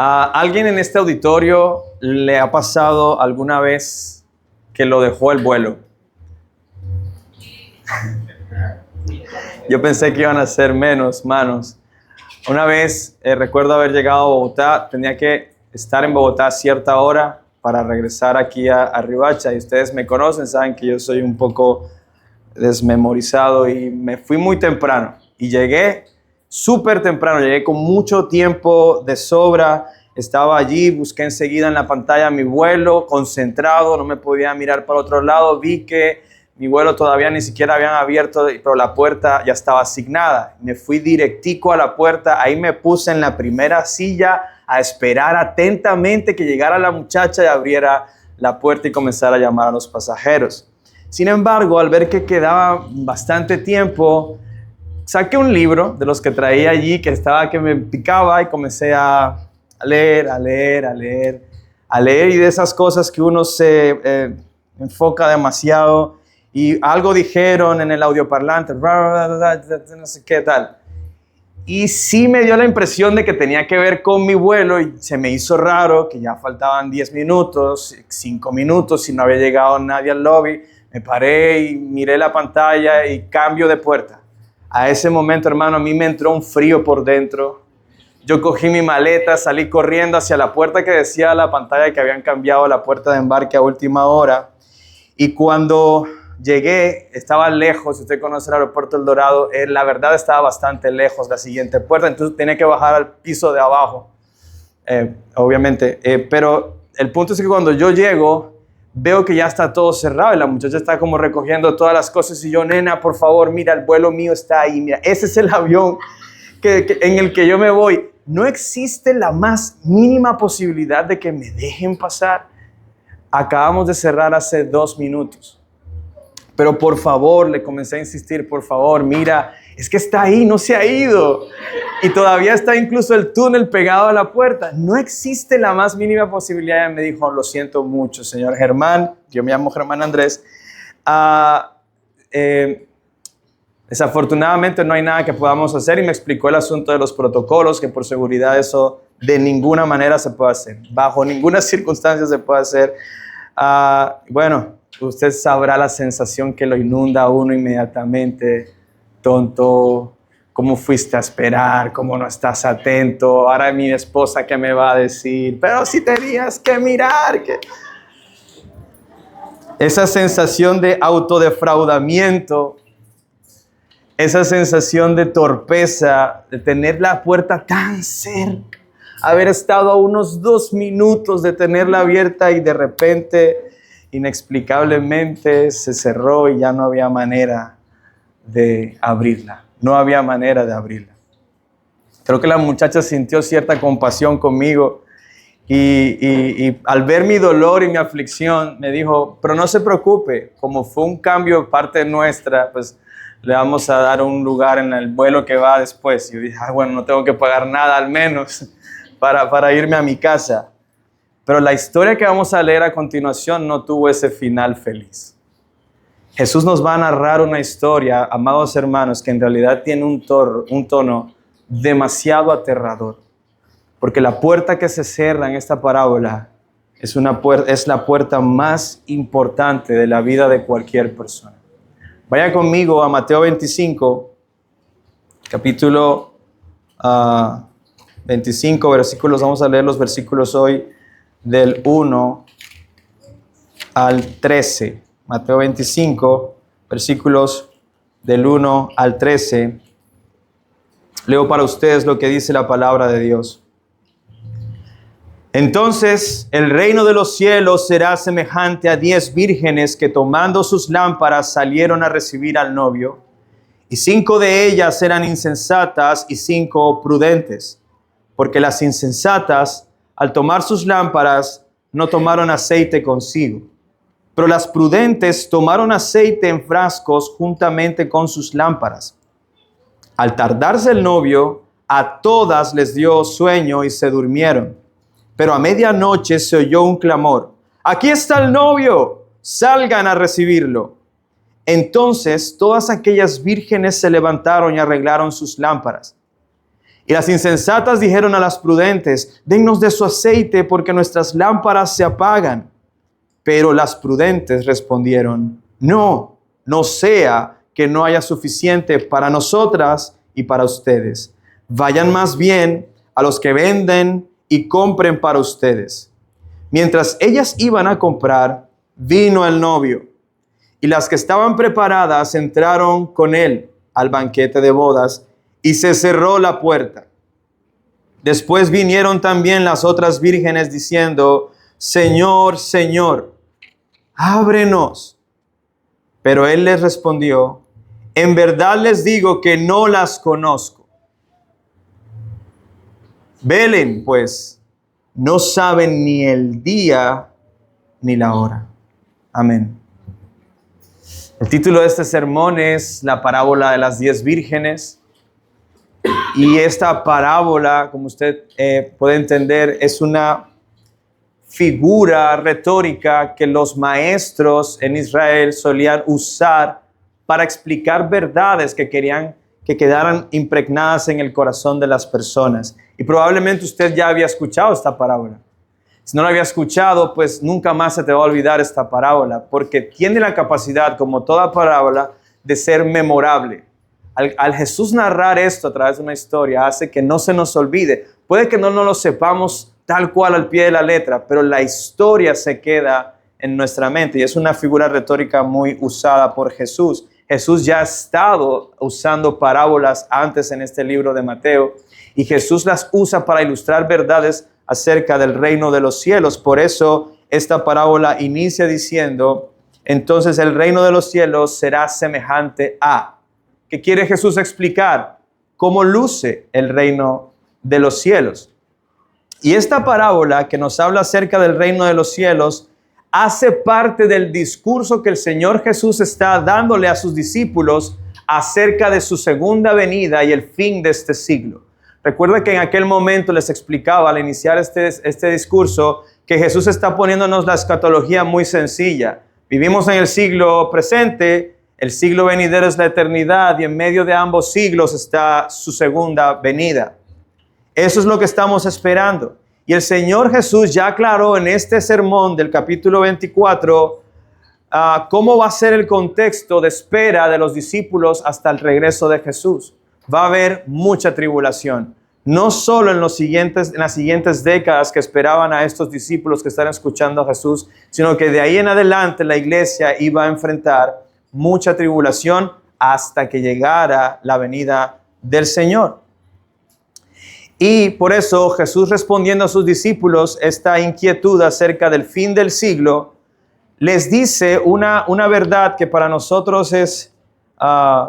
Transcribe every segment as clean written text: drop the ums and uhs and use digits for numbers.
¿A alguien en este auditorio le ha pasado alguna vez que lo dejó el vuelo? Yo pensé que iban a ser menos manos. Una vez recuerdo haber llegado a Bogotá, tenía que estar en Bogotá a cierta hora para regresar aquí a Riohacha, y ustedes me conocen, saben que yo soy un poco desmemorizado y me fui muy temprano y llegué súper temprano, llegué con mucho tiempo de sobra. Estaba allí, busqué enseguida en la pantalla mi vuelo, concentrado, no me podía mirar para otro lado. Vi que mi vuelo todavía ni siquiera habían abierto, pero la puerta ya estaba asignada. Me fui directico a la puerta, ahí me puse en la primera silla a esperar atentamente que llegara la muchacha y abriera la puerta y comenzara a llamar a los pasajeros. Sin embargo, al ver que quedaba bastante tiempo, saqué un libro de los que traía allí que me picaba y comencé a leer, y de esas cosas que uno se enfoca demasiado, y algo dijeron en el audioparlante, no sé qué tal, y sí me dio la impresión de que tenía que ver con mi vuelo, y se me hizo raro que ya faltaban 10 minutos, 5 minutos y no había llegado nadie al lobby. Me paré y miré la pantalla y cambio de puerta. A ese momento, hermano, a mí me entró un frío por dentro. Yo cogí mi maleta, salí corriendo hacia la puerta que decía la pantalla que habían cambiado la puerta de embarque a última hora. Y cuando llegué, estaba lejos. Si usted conoce el aeropuerto El Dorado, la verdad estaba bastante lejos la siguiente puerta, entonces tenía que bajar al piso de abajo, obviamente. Pero el punto es que cuando yo llego, veo que ya está todo cerrado y la muchacha está como recogiendo todas las cosas, y yo, nena, por favor, mira, el vuelo mío está ahí, mira, ese es el avión en el que yo me voy. No existe la más mínima posibilidad de que me dejen pasar. Acabamos de cerrar hace 2 minutos. Pero por favor, le comencé a insistir, por favor, mira, es que está ahí, no se ha ido. Y todavía está incluso el túnel pegado a la puerta. No existe la más mínima posibilidad. Ella me dijo, lo siento mucho, señor Germán. Yo me llamo Germán Andrés. Desafortunadamente no hay nada que podamos hacer, y me explicó el asunto de los protocolos, que por seguridad eso de ninguna manera se puede hacer. Bajo ninguna circunstancia se puede hacer. Bueno, usted sabrá la sensación que lo inunda a uno inmediatamente. Tonto, ¿cómo fuiste a esperar? ¿Cómo no estás atento? Ahora mi esposa, ¿qué me va a decir? Pero si tenías que mirar. Esa sensación de autodefraudamiento, esa sensación de torpeza, de tener la puerta tan cerca, haber estado a unos 2 minutos de tenerla abierta y de repente, inexplicablemente, se cerró y ya no había manera de abrirla. No había manera de abrirla. Creo que la muchacha sintió cierta compasión conmigo y al ver mi dolor y mi aflicción me dijo, pero no se preocupe, como fue un cambio de parte nuestra, pues le vamos a dar un lugar en el vuelo que va después. Y yo dije, bueno, no tengo que pagar nada al menos para irme a mi casa. Pero la historia que vamos a leer a continuación no tuvo ese final feliz. Jesús nos va a narrar una historia, amados hermanos, que en realidad tiene un tono demasiado aterrador. Porque la puerta que se cierra en esta parábola es la puerta más importante de la vida de cualquier persona. Vaya conmigo a Mateo 25, capítulo 25, versículos. Vamos a leer los versículos hoy del 1 al 13. Mateo 25, versículos del 1 al 13. Leo para ustedes lo que dice la palabra de Dios. Entonces el reino de los cielos será semejante a 10 vírgenes que, tomando sus lámparas, salieron a recibir al novio. Y 5 de ellas eran insensatas y 5 prudentes, porque las insensatas, al tomar sus lámparas, no tomaron aceite consigo. Pero las prudentes tomaron aceite en frascos juntamente con sus lámparas. Al tardarse el novio, a todas les dio sueño y se durmieron. Pero a medianoche se oyó un clamor: ¡aquí está el novio! ¡Salgan a recibirlo! Entonces todas aquellas vírgenes se levantaron y arreglaron sus lámparas. Y las insensatas dijeron a las prudentes: dennos de su aceite, porque nuestras lámparas se apagan. Pero las prudentes respondieron: no, no sea que no haya suficiente para nosotras y para ustedes. Vayan más bien a los que venden y compren para ustedes. Mientras ellas iban a comprar, vino el novio, y las que estaban preparadas entraron con él al banquete de bodas, y se cerró la puerta. Después vinieron también las otras vírgenes diciendo: Señor, Señor, ábrenos. Pero él les respondió: en verdad les digo que no las conozco. Velen, pues, no saben ni el día ni la hora. Amén. El título de este sermón es la parábola de las 10 vírgenes. Y esta parábola, como usted puede entender, es una figura retórica que los maestros en Israel solían usar para explicar verdades que querían que quedaran impregnadas en el corazón de las personas. Y probablemente usted ya había escuchado esta parábola. Si no la había escuchado, pues nunca más se te va a olvidar esta parábola, porque tiene la capacidad, como toda parábola, de ser memorable. Al Jesús narrar esto a través de una historia, hace que no se nos olvide. Puede que no nos lo sepamos tal cual al pie de la letra, pero la historia se queda en nuestra mente, y es una figura retórica muy usada por Jesús. Jesús ya ha estado usando parábolas antes en este libro de Mateo, y Jesús las usa para ilustrar verdades acerca del reino de los cielos. Por eso esta parábola inicia diciendo: entonces el reino de los cielos será semejante a. ¿Qué quiere Jesús explicar? ¿Cómo luce el reino de los cielos? Y esta parábola que nos habla acerca del reino de los cielos hace parte del discurso que el Señor Jesús está dándole a sus discípulos acerca de su segunda venida y el fin de este siglo. Recuerda que en aquel momento les explicaba al iniciar este discurso que Jesús está poniéndonos la escatología muy sencilla. Vivimos en el siglo presente, el siglo venidero es la eternidad, y en medio de ambos siglos está su segunda venida. Eso es lo que estamos esperando. Y el Señor Jesús ya aclaró en este sermón del capítulo 24 cómo va a ser el contexto de espera de los discípulos hasta el regreso de Jesús. Va a haber mucha tribulación, no solo en las siguientes décadas que esperaban a estos discípulos que están escuchando a Jesús, sino que de ahí en adelante la iglesia iba a enfrentar mucha tribulación hasta que llegara la venida del Señor. Y por eso Jesús, respondiendo a sus discípulos esta inquietud acerca del fin del siglo, les dice una verdad que para nosotros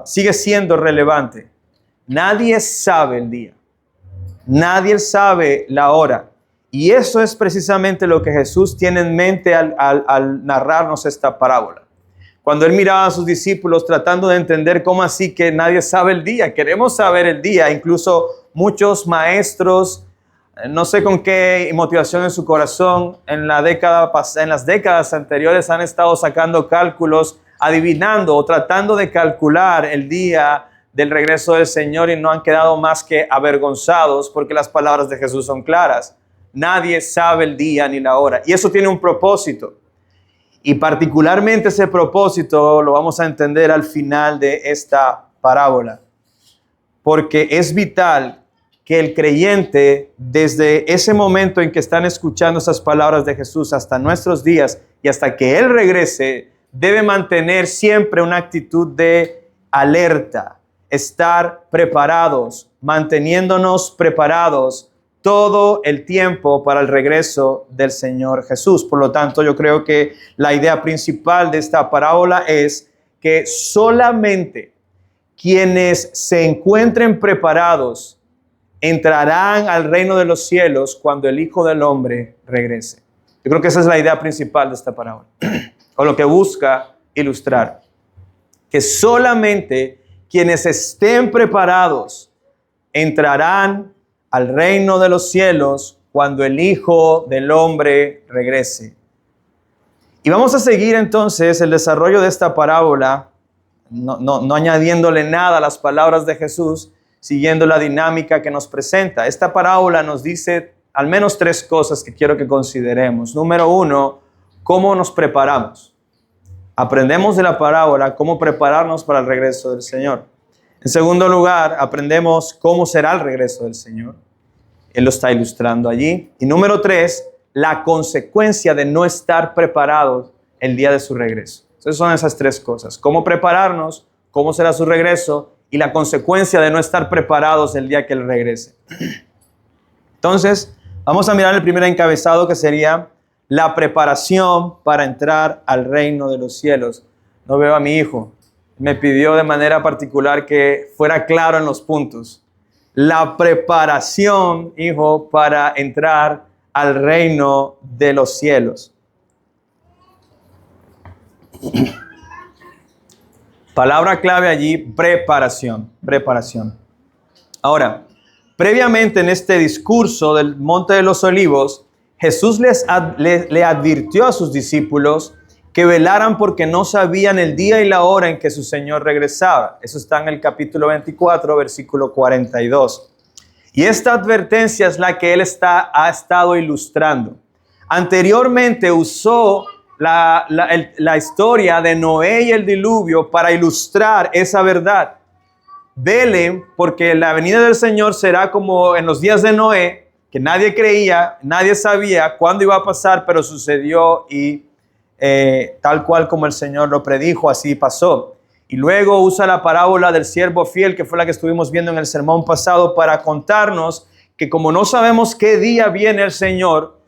sigue siendo relevante. Nadie sabe el día, nadie sabe la hora. Y eso es precisamente lo que Jesús tiene en mente al narrarnos esta parábola. Cuando él miraba a sus discípulos tratando de entender cómo así que nadie sabe el día. Queremos saber el día. Incluso muchos maestros, no sé con qué motivación en su corazón, en las décadas anteriores han estado sacando cálculos, adivinando o tratando de calcular el día del regreso del Señor, y no han quedado más que avergonzados, porque las palabras de Jesús son claras. Nadie sabe el día ni la hora. Y eso tiene un propósito. Y particularmente ese propósito lo vamos a entender al final de esta parábola. Porque es vital que el creyente, desde ese momento en que están escuchando esas palabras de Jesús hasta nuestros días y hasta que Él regrese, debe mantener siempre una actitud de alerta, estar preparados, manteniéndonos preparados todo el tiempo para el regreso del Señor Jesús. Por lo tanto, yo creo que la idea principal de esta parábola es que solamente quienes se encuentren preparados entrarán al reino de los cielos cuando el Hijo del Hombre regrese. Yo creo que esa es la idea principal de esta parábola, o lo que busca ilustrar. Que solamente quienes estén preparados entrarán al reino de los cielos cuando el Hijo del Hombre regrese. Y vamos a seguir entonces el desarrollo de esta parábola, no añadiéndole nada a las palabras de Jesús, siguiendo la dinámica que nos presenta. Esta parábola nos dice al menos 3 cosas que quiero que consideremos. Número 1, ¿cómo nos preparamos? Aprendemos de la parábola cómo prepararnos para el regreso del Señor. En segundo lugar, aprendemos cómo será el regreso del Señor. Él lo está ilustrando allí. Y número 3, la consecuencia de no estar preparados el día de su regreso. Entonces son esas 3 cosas. Cómo prepararnos, cómo será su regreso y la consecuencia de no estar preparados el día que Él regrese. Entonces, vamos a mirar el primer encabezado, que sería la preparación para entrar al reino de los cielos. No veo a mi hijo. Me pidió de manera particular que fuera claro en los puntos. La preparación, hijo, para entrar al reino de los cielos. Palabra clave allí, preparación. Ahora, previamente en este discurso del Monte de los Olivos, Jesús le advirtió a sus discípulos que velaran porque no sabían el día y la hora en que su Señor regresaba. Eso está en el capítulo 24, versículo 42. Y esta advertencia es la que Él ha estado ilustrando. Anteriormente usó la historia de Noé y el diluvio para ilustrar esa verdad. Velen porque la venida del Señor será como en los días de Noé, que nadie creía, nadie sabía cuándo iba a pasar, pero sucedió y tal cual como el Señor lo predijo, así pasó. Y luego usa la parábola del siervo fiel, que fue la que estuvimos viendo en el sermón pasado, para contarnos que como no sabemos qué día viene el Señor,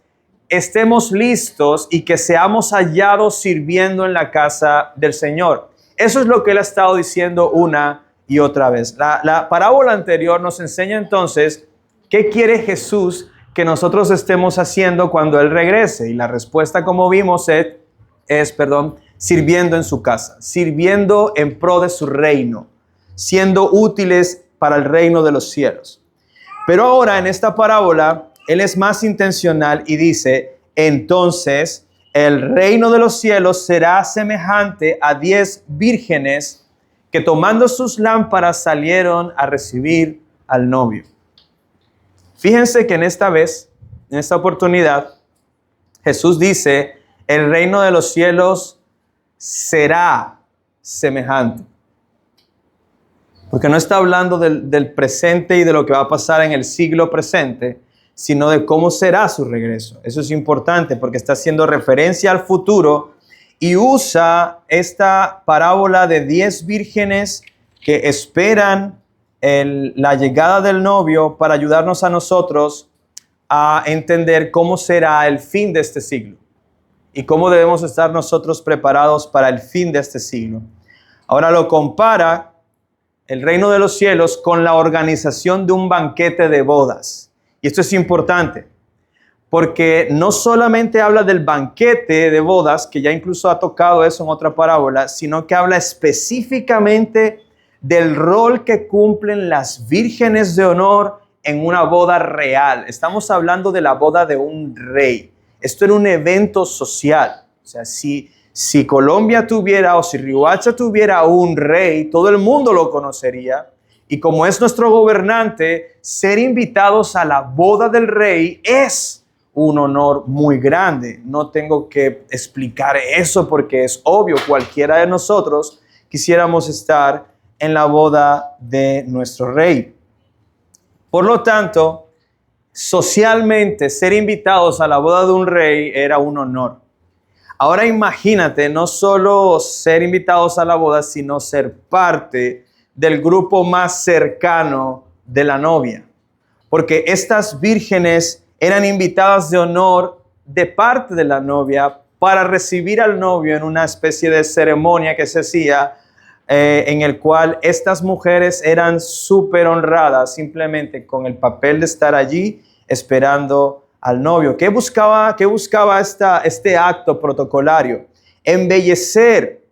estemos listos y que seamos hallados sirviendo en la casa del Señor. Eso es lo que Él ha estado diciendo una y otra vez. La parábola anterior nos enseña entonces qué quiere Jesús que nosotros estemos haciendo cuando Él regrese. Y la respuesta, como vimos, es sirviendo en su casa, sirviendo en pro de su reino, siendo útiles para el reino de los cielos. Pero ahora en esta parábola, Él es más intencional y dice, entonces el reino de los cielos será semejante a 10 vírgenes que tomando sus lámparas salieron a recibir al novio. Fíjense que en esta oportunidad, Jesús dice, el reino de los cielos será semejante. Porque no está hablando del presente y de lo que va a pasar en el siglo presente, sino de cómo será su regreso. Eso es importante porque está haciendo referencia al futuro y usa esta parábola de 10 vírgenes que esperan la llegada del novio para ayudarnos a nosotros a entender cómo será el fin de este siglo y cómo debemos estar nosotros preparados para el fin de este siglo. Ahora lo compara el reino de los cielos con la organización de un banquete de bodas. Y esto es importante, porque no solamente habla del banquete de bodas, que ya incluso ha tocado eso en otra parábola, sino que habla específicamente del rol que cumplen las vírgenes de honor en una boda real. Estamos hablando de la boda de un rey. Esto era un evento social. O sea, si Colombia tuviera o si Riohacha tuviera un rey, todo el mundo lo conocería. Y como es nuestro gobernante, ser invitados a la boda del rey es un honor muy grande. No tengo que explicar eso porque es obvio. Cualquiera de nosotros quisiéramos estar en la boda de nuestro rey. Por lo tanto, socialmente, ser invitados a la boda de un rey era un honor. Ahora imagínate, no solo ser invitados a la boda, sino ser parte del grupo más cercano de la novia. Porque estas vírgenes eran invitadas de honor de parte de la novia para recibir al novio en una especie de ceremonia que se hacía en el cual estas mujeres eran súper honradas simplemente con el papel de estar allí esperando al novio. ¿Qué buscaba este acto protocolario? Embellecer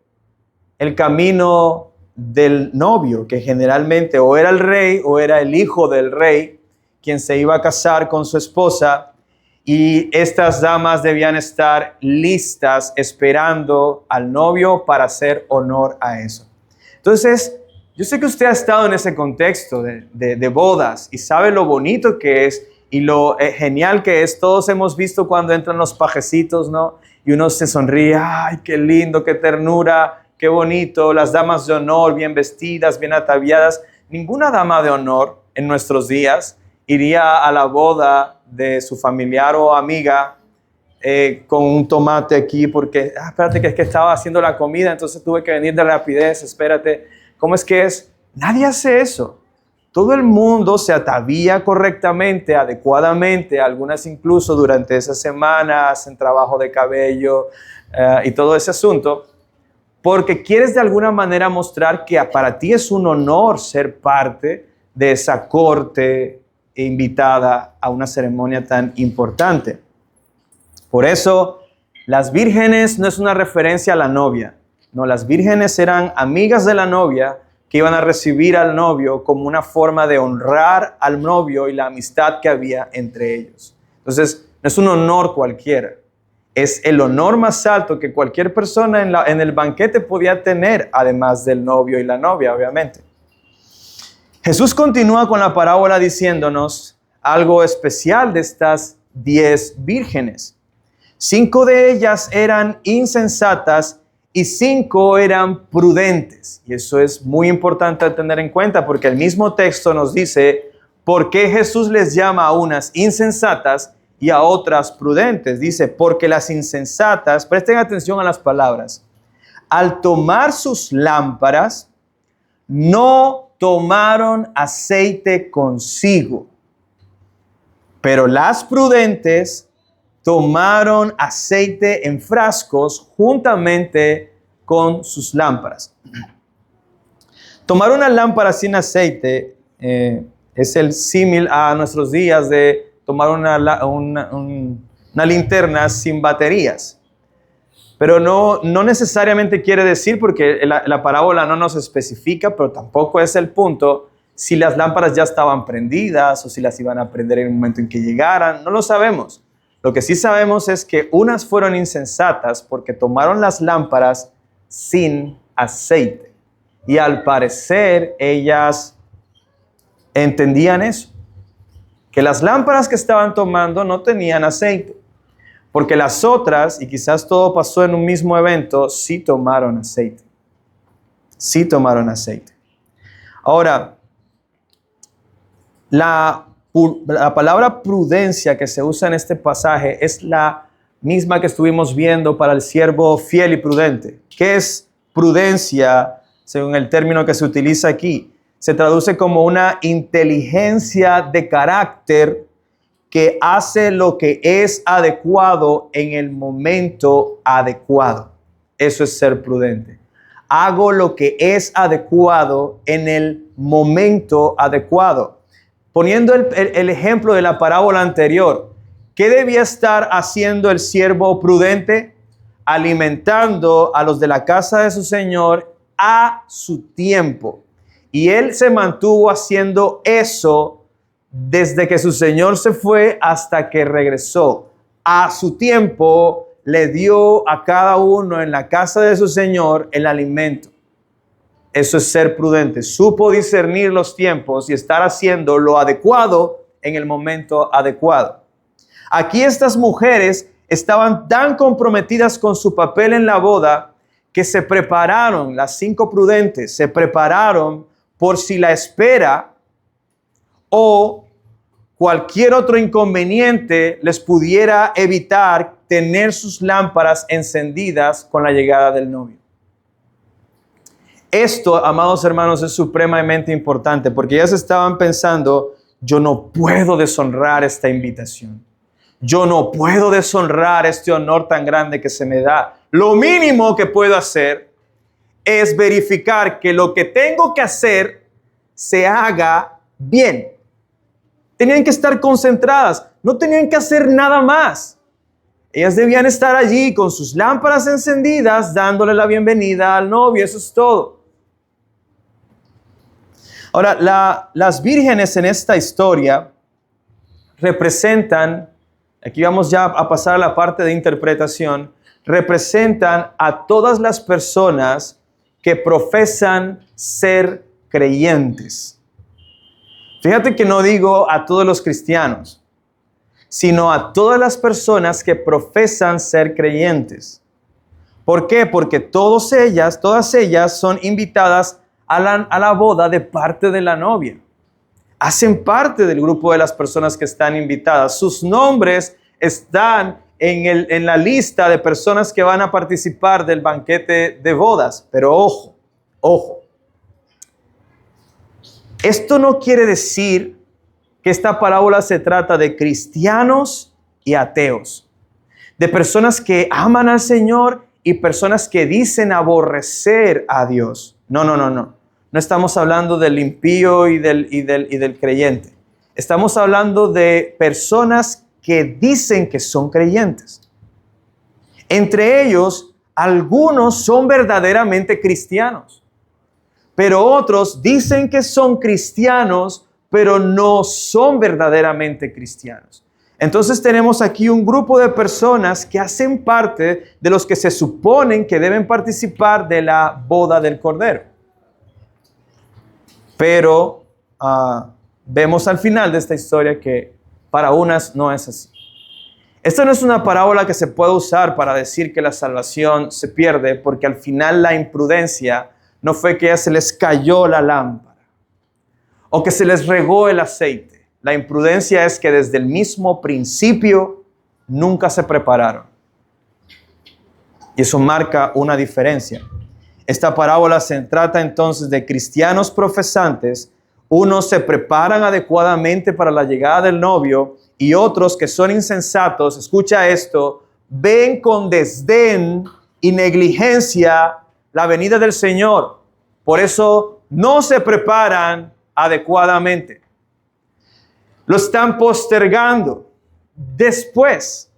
el camino del novio, que generalmente o era el rey o era el hijo del rey quien se iba a casar con su esposa, y estas damas debían estar listas esperando al novio para hacer honor a eso. Entonces, Yo sé que usted ha estado en ese contexto de bodas y sabe lo bonito que es y lo genial que es. Todos hemos visto cuando entran los pajecitos, ¿no? Y uno se sonríe, ¡ay, qué lindo, qué ternura, qué bonito! Las damas de honor, bien vestidas, bien ataviadas. Ninguna dama de honor en nuestros días iría a la boda de su familiar o amiga con un tomate aquí porque, espérate, que es que estaba haciendo la comida, entonces tuve que venir de rapidez, espérate. ¿Cómo es que es? Nadie hace eso. Todo el mundo se atavía correctamente, adecuadamente, algunas incluso durante esas semanas en trabajo de cabello y todo ese asunto, porque quieres de alguna manera mostrar que para ti es un honor ser parte de esa corte invitada a una ceremonia tan importante. Por eso, las vírgenes no es una referencia a la novia. No, las vírgenes eran amigas de la novia que iban a recibir al novio como una forma de honrar al novio y la amistad que había entre ellos. Entonces, no es un honor cualquiera. Es el honor más alto que cualquier persona en el banquete podía tener, además del novio y la novia, obviamente. Jesús continúa con la parábola diciéndonos algo especial de estas 10 vírgenes. 5 de ellas eran insensatas y 5 eran prudentes. Y eso es muy importante tener en cuenta porque el mismo texto nos dice por qué Jesús les llama a unas insensatas y a otras prudentes. Dice, porque las insensatas, presten atención a las palabras, al tomar sus lámparas, no tomaron aceite consigo. Pero las prudentes tomaron aceite en frascos juntamente con sus lámparas. Tomar una lámpara sin aceite es el símil a nuestros días de tomar una linterna sin baterías. Pero no necesariamente quiere decir, porque la parábola no nos especifica, pero tampoco es el punto, si las lámparas ya estaban prendidas o si las iban a prender en el momento en que llegaran. No lo sabemos. Lo que sí sabemos es que unas fueron insensatas porque tomaron las lámparas sin aceite. Y al parecer ellas entendían eso, que las lámparas que estaban tomando no tenían aceite. Porque las otras, y quizás todo pasó en un mismo evento, sí tomaron aceite. Sí tomaron aceite. Ahora, la palabra prudencia que se usa en este pasaje es la misma que estuvimos viendo para el siervo fiel y prudente. ¿Qué es prudencia según el término que se utiliza aquí? Se traduce como una inteligencia de carácter que hace lo que es adecuado en el momento adecuado. Eso es ser prudente. Hago lo que es adecuado en el momento adecuado. Poniendo el ejemplo de la parábola anterior, ¿qué debía estar haciendo el siervo prudente? Alimentando a los de la casa de su señor a su tiempo. Y él se mantuvo haciendo eso desde que su señor se fue hasta que regresó. A su tiempo le dio a cada uno en la casa de su señor el alimento. Eso es ser prudente. Supo discernir los tiempos y estar haciendo lo adecuado en el momento adecuado. Aquí estas mujeres estaban tan comprometidas con su papel en la boda que se prepararon, las 5 prudentes, se prepararon por si la espera o cualquier otro inconveniente les pudiera evitar tener sus lámparas encendidas con la llegada del novio. Esto, amados hermanos, es supremamente importante porque ellas estaban pensando, yo no puedo deshonrar esta invitación. Yo no puedo deshonrar este honor tan grande que se me da. Lo mínimo que puedo hacer es verificar que lo que tengo que hacer se haga bien. Tenían que estar concentradas, no tenían que hacer nada más. Ellas debían estar allí con sus lámparas encendidas, dándole la bienvenida al novio, eso es todo. Ahora, las vírgenes en esta historia representan, aquí vamos ya a pasar a la parte de interpretación, representan a todas las personas que profesan ser creyentes. Fíjate que no digo a todos los cristianos, sino a todas las personas que profesan ser creyentes. ¿Por qué? Porque todas ellas son invitadas a la boda de parte de la novia. Hacen parte del grupo de las personas que están invitadas. Sus nombres están en la lista de personas que van a participar del banquete de bodas. Pero ojo. Esto no quiere decir que esta parábola se trata de cristianos y ateos, de personas que aman al Señor y personas que dicen aborrecer a Dios. No. No estamos hablando del impío y del creyente. Estamos hablando de personas que dicen que son creyentes. Entre ellos, algunos son verdaderamente cristianos. Pero otros dicen que son cristianos, pero no son verdaderamente cristianos. Entonces tenemos aquí un grupo de personas que hacen parte de los que se suponen que deben participar de la boda del Cordero. Pero vemos al final de esta historia que para unas no es así. Esta no es una parábola que se puede usar para decir que la salvación se pierde, porque al final la imprudencia no fue que ya se les cayó la lámpara o que se les regó el aceite. La imprudencia es que desde el mismo principio nunca se prepararon. Y eso marca una diferencia. Esta parábola se trata entonces de cristianos profesantes. Unos se preparan adecuadamente para la llegada del novio y otros que son insensatos, escucha esto, ven con desdén y negligencia la venida del Señor. Por eso no se preparan adecuadamente. Lo están postergando. Después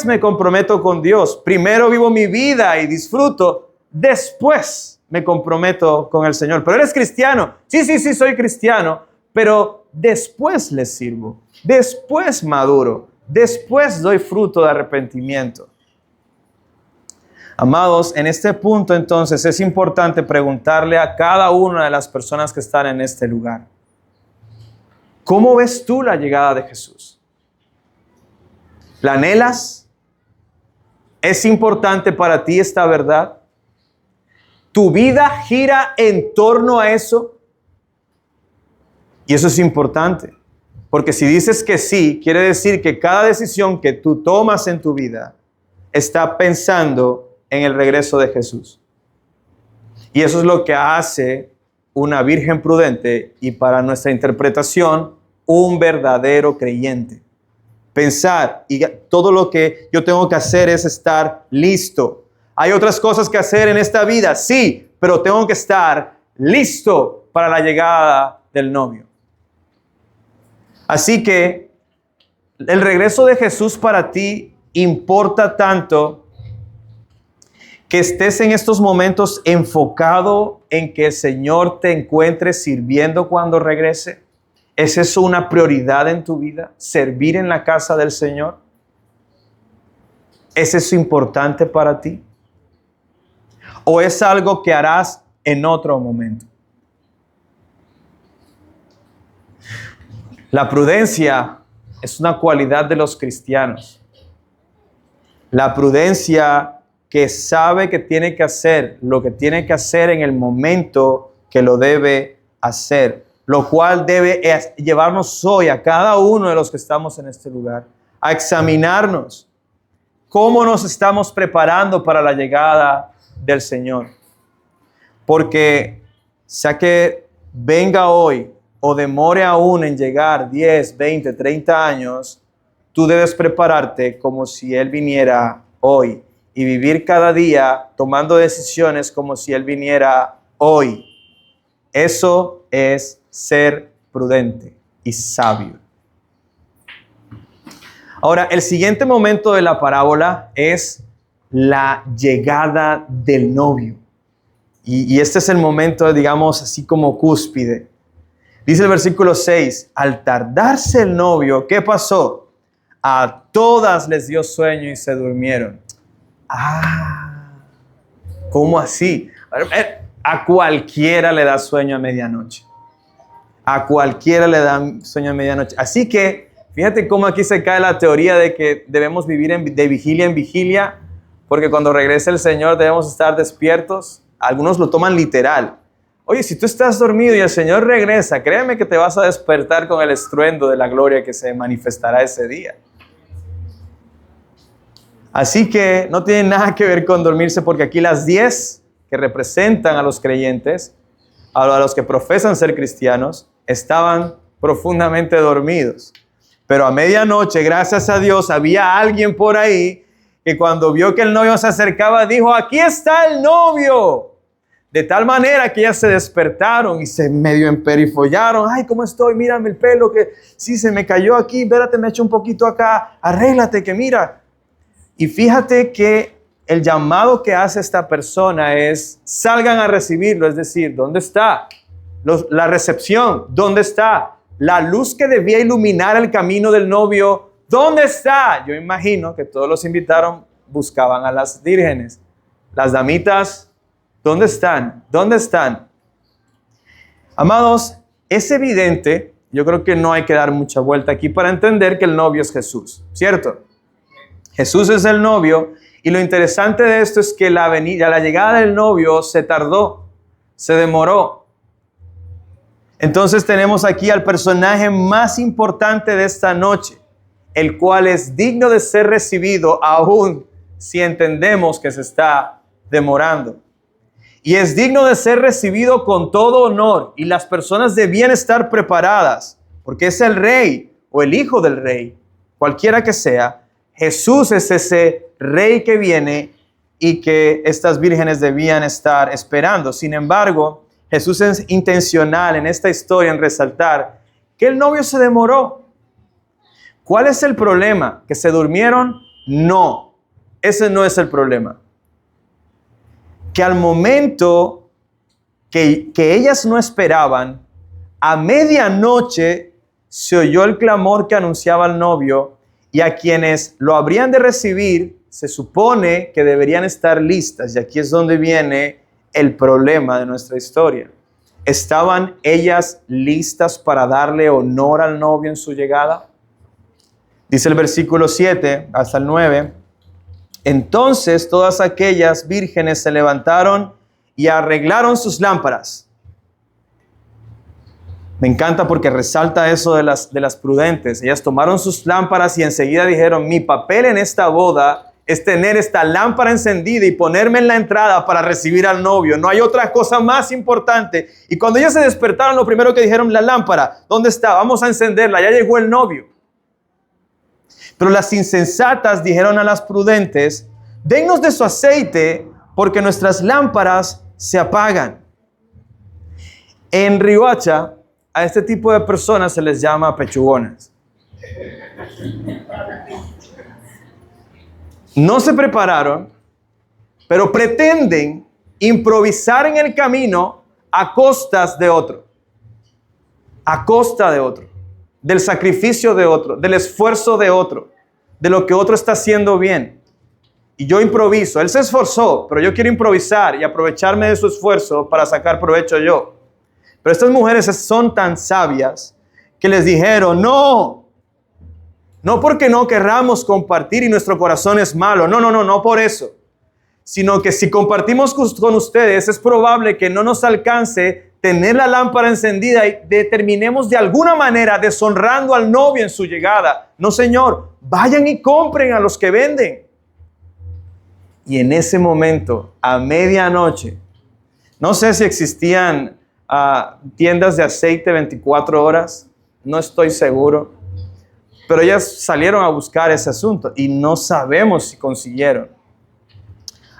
me comprometo con Dios. Primero vivo mi vida y disfruto. Después me comprometo con el Señor. Pero eres cristiano. Sí, soy cristiano. Pero después les sirvo. Después maduro. Después doy fruto de arrepentimiento. Amados, en este punto entonces es importante preguntarle a cada una de las personas que están en este lugar: ¿cómo ves tú la llegada de Jesús? ¿La anhelas? ¿Es importante para ti esta verdad? ¿Tu vida gira en torno a eso? Y eso es importante, porque si dices que sí, quiere decir que cada decisión que tú tomas en tu vida está pensando en el regreso de Jesús. Y eso es lo que hace una virgen prudente y, para nuestra interpretación, un verdadero creyente. Pensar, y todo lo que yo tengo que hacer es estar listo. ¿Hay otras cosas que hacer en esta vida? Sí, pero tengo que estar listo para la llegada del novio. Así que el regreso de Jesús para ti importa tanto que estés en estos momentos enfocado en que el Señor te encuentre sirviendo cuando regrese. ¿Es eso una prioridad en tu vida? ¿Servir en la casa del Señor? ¿Es eso importante para ti? ¿O es algo que harás en otro momento? La prudencia es una cualidad de los cristianos. La prudencia que sabe que tiene que hacer lo que tiene que hacer en el momento que lo debe hacer, lo cual debe llevarnos hoy a cada uno de los que estamos en este lugar a examinarnos cómo nos estamos preparando para la llegada del Señor. Porque sea que venga hoy o demore aún en llegar 10, 20, 30 años, tú debes prepararte como si Él viniera hoy y vivir cada día tomando decisiones como si Él viniera hoy. Eso es ser prudente y sabio. Ahora, el siguiente momento de la parábola es la llegada del novio. Y este es el momento, digamos, así como cúspide. Dice el versículo 6, al tardarse el novio, ¿qué pasó? A todas les dio sueño y se durmieron. ¿Cómo así? A cualquiera le da sueño a medianoche. A cualquiera le da sueño a medianoche. Así que, fíjate cómo aquí se cae la teoría de que debemos vivir de vigilia en vigilia, porque cuando regrese el Señor debemos estar despiertos. Algunos lo toman literal. Oye, si tú estás dormido y el Señor regresa, créeme que te vas a despertar con el estruendo de la gloria que se manifestará ese día. Así que no tiene nada que ver con dormirse, porque aquí las 10 que representan a los creyentes, a los que profesan ser cristianos, estaban profundamente dormidos. Pero a medianoche, gracias a Dios, había alguien por ahí que cuando vio que el novio se acercaba, dijo: aquí está el novio. De tal manera que ellas se despertaron y se medio emperifollaron. Ay, ¿cómo estoy? Mírame el pelo, que sí, se me cayó aquí. Espérate, me echo un poquito acá. Arréglate, que mira. Y fíjate que el llamado que hace esta persona es: salgan a recibirlo. Es decir, ¿dónde está la recepción? ¿Dónde está la luz que debía iluminar el camino del novio? ¿Dónde está? Yo imagino que todos los invitaron, buscaban a las vírgenes. Las damitas, ¿dónde están? ¿Dónde están? Amados, es evidente, yo creo que no hay que dar mucha vuelta aquí para entender que el novio es Jesús, ¿cierto? Jesús es el novio, y lo interesante de esto es que la llegada del novio se tardó, se demoró. Entonces tenemos aquí al personaje más importante de esta noche, el cual es digno de ser recibido aún si entendemos que se está demorando. Y es digno de ser recibido con todo honor, y las personas debían estar preparadas, porque es el rey o el hijo del rey, cualquiera que sea. Jesús es ese rey que viene y que estas vírgenes debían estar esperando. Sin embargo, Jesús es intencional en esta historia en resaltar que el novio se demoró. ¿Cuál es el problema? ¿Que se durmieron? No, ese no es el problema. Que al momento que ellas no esperaban, a medianoche se oyó el clamor que anunciaba al novio, y a quienes lo habrían de recibir se supone que deberían estar listas. Y aquí es donde viene el problema de nuestra historia. ¿Estaban ellas listas para darle honor al novio en su llegada? Dice el versículo 7 hasta el 9. Entonces todas aquellas vírgenes se levantaron y arreglaron sus lámparas. Me encanta porque resalta eso de las prudentes. Ellas tomaron sus lámparas y enseguida dijeron: mi papel en esta boda es tener esta lámpara encendida y ponerme en la entrada para recibir al novio. No hay otra cosa más importante. Y cuando ellas se despertaron, lo primero que dijeron: la lámpara, ¿dónde está? Vamos a encenderla, ya llegó el novio. Pero las insensatas dijeron a las prudentes: dennos de su aceite, porque nuestras lámparas se apagan. En Riohacha, a este tipo de personas se les llama pechugonas. No se prepararon, pero pretenden improvisar en el camino a costas de otro. A costa de otro. Del sacrificio de otro, del esfuerzo de otro, de lo que otro está haciendo bien. Y yo improviso. Él se esforzó, pero yo quiero improvisar y aprovecharme de su esfuerzo para sacar provecho yo. Pero estas mujeres son tan sabias que les dijeron: no porque no querramos compartir y nuestro corazón es malo, no por eso, sino que si compartimos con ustedes es probable que no nos alcance tener la lámpara encendida y terminemos de alguna manera deshonrando al novio en su llegada. No, Señor, vayan y compren a los que venden. Y en ese momento, a medianoche, no sé si existían tiendas de aceite 24 horas, no estoy seguro, pero ellas salieron a buscar ese asunto y no sabemos si consiguieron.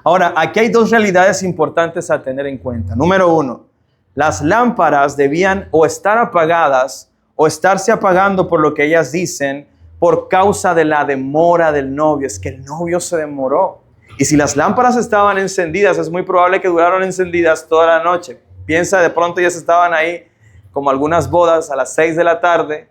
Ahora, aquí hay dos realidades importantes a tener en cuenta. Número uno, las lámparas debían o estar apagadas o estarse apagando, por lo que ellas dicen, por causa de la demora del novio. Es que el novio se demoró. Y si las lámparas estaban encendidas, es muy probable que duraron encendidas toda la noche. Piensa, de pronto ellas estaban ahí, como algunas bodas, a las 6 de la tarde,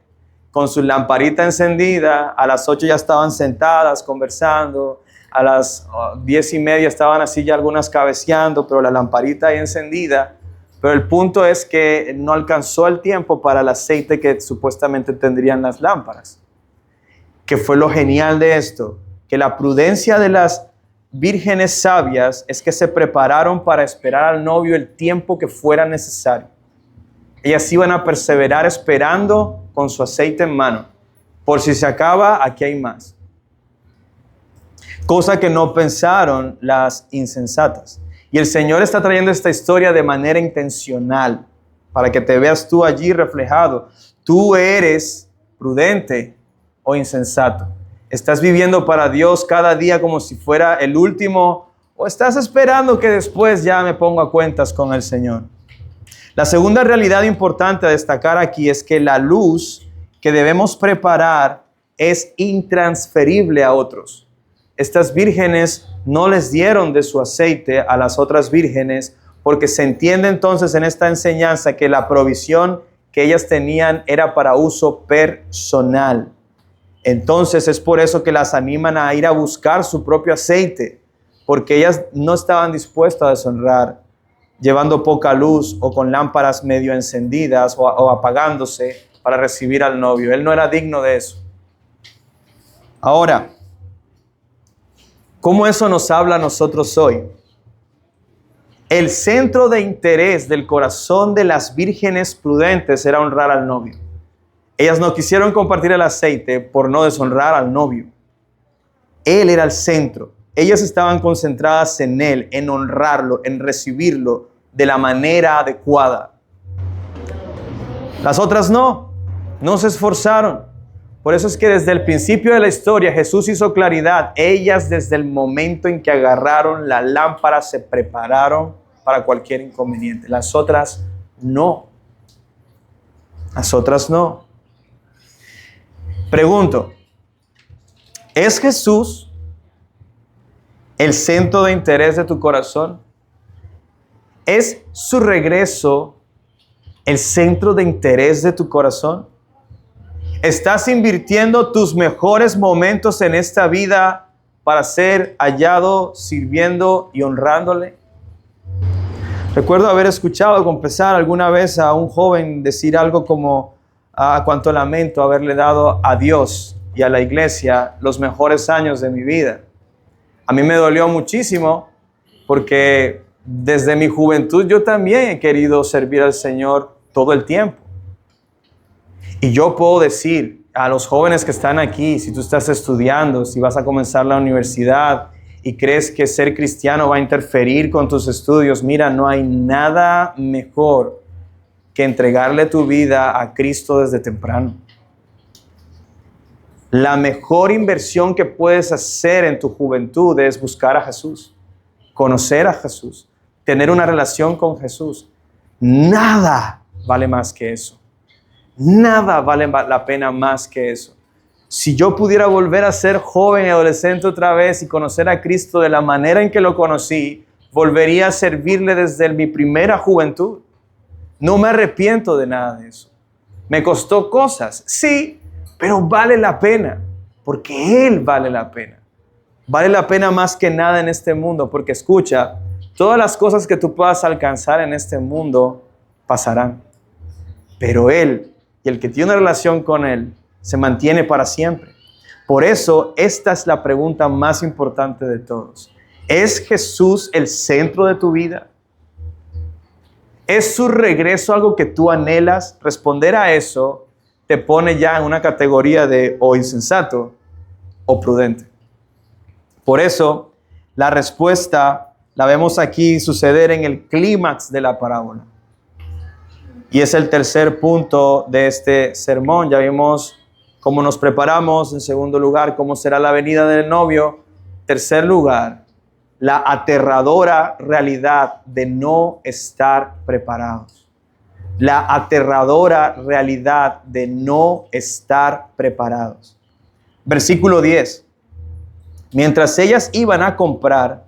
con su lamparita encendida. A las 8 ya estaban sentadas, conversando. a las 10:30 estaban así ya algunas cabeceando, pero la lamparita ahí encendida. Pero el punto es que no alcanzó el tiempo para el aceite que supuestamente tendrían las lámparas. ¿Qué fue lo genial de esto? Que la prudencia de las vírgenes sabias es que se prepararon para esperar al novio el tiempo que fuera necesario. Ellas iban a perseverar esperando con su aceite en mano. Por si se acaba, aquí hay más. Cosa que no pensaron las insensatas. Y el Señor está trayendo esta historia de manera intencional, para que te veas tú allí reflejado. Tú eres prudente o insensato. ¿Estás viviendo para Dios cada día como si fuera el último? ¿O estás esperando que después ya me pongo a cuentas con el Señor? La segunda realidad importante a destacar aquí es que la luz que debemos preparar es intransferible a otros. Estas vírgenes no les dieron de su aceite a las otras vírgenes porque se entiende entonces en esta enseñanza que la provisión que ellas tenían era para uso personal. Entonces es por eso que las animan a ir a buscar su propio aceite, porque ellas no estaban dispuestas a deshonrar llevando poca luz o con lámparas medio encendidas o apagándose para recibir al novio. Él no era digno de eso. Ahora, ¿cómo eso nos habla a nosotros hoy? El centro de interés del corazón de las vírgenes prudentes era honrar al novio. Ellas no quisieron compartir el aceite por no deshonrar al novio. Él era el centro. Ellas estaban concentradas en él, en honrarlo, en recibirlo de la manera adecuada. Las otras no se esforzaron. Por eso es que desde el principio de la historia Jesús hizo claridad. Ellas desde el momento en que agarraron la lámpara se prepararon para cualquier inconveniente. Las otras no. Las otras no. Pregunto, ¿es Jesús el centro de interés de tu corazón? ¿Es su regreso el centro de interés de tu corazón? ¿Estás invirtiendo tus mejores momentos en esta vida para ser hallado, sirviendo y honrándole? Recuerdo haber escuchado confesar alguna vez a un joven decir algo como: cuánto lamento haberle dado a Dios y a la iglesia los mejores años de mi vida. A mí me dolió muchísimo porque desde mi juventud yo también he querido servir al Señor todo el tiempo. Y yo puedo decir a los jóvenes que están aquí, si tú estás estudiando, si vas a comenzar la universidad y crees que ser cristiano va a interferir con tus estudios, mira, no hay nada mejor que entregarle tu vida a Cristo desde temprano. La mejor inversión que puedes hacer en tu juventud es buscar a Jesús, conocer a Jesús, tener una relación con Jesús. Nada vale más que eso. Nada vale la pena más que eso. Si yo pudiera volver a ser joven y adolescente otra vez y conocer a Cristo de la manera en que lo conocí, volvería a servirle desde mi primera juventud. No me arrepiento de nada de eso. Me costó cosas, sí, pero vale la pena, porque Él vale la pena. Vale la pena más que nada en este mundo, porque escucha, todas las cosas que tú puedas alcanzar en este mundo pasarán, pero Él y el que tiene una relación con Él se mantiene para siempre. Por eso, esta es la pregunta más importante de todos. ¿Es Jesús el centro de tu vida? ¿Es su regreso algo que tú anhelas? Responder a eso te pone ya en una categoría de o insensato o prudente. Por eso, la respuesta la vemos aquí suceder en el clímax de la parábola. Y es el tercer punto de este sermón. Ya vimos cómo nos preparamos. En segundo lugar, cómo será la venida del novio. Tercer lugar, la aterradora realidad de no estar preparados. La aterradora realidad de no estar preparados. Versículo 10. Mientras ellas iban a comprar,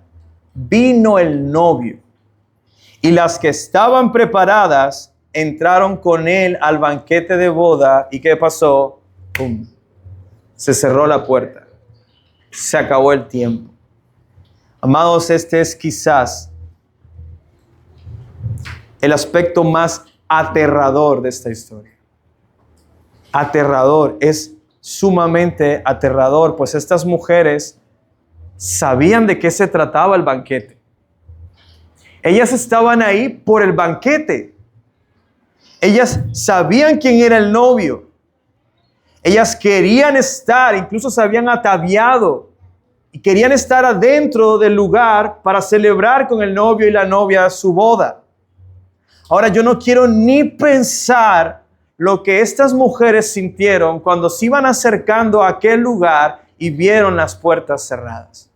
vino el novio, y las que estaban preparadas entraron con él al banquete de boda. ¿Y qué pasó? ¡Pum! Se cerró la puerta. Se acabó el tiempo. Amados, este es quizás el aspecto más aterrador de esta historia. Aterrador, es sumamente aterrador, pues estas mujeres sabían de qué se trataba el banquete. Ellas estaban ahí por el banquete. Ellas sabían quién era el novio. Ellas querían estar, incluso se habían ataviado y querían estar adentro del lugar para celebrar con el novio y la novia su boda. Ahora, yo no quiero ni pensar lo que estas mujeres sintieron cuando se iban acercando a aquel lugar y vieron las puertas cerradas.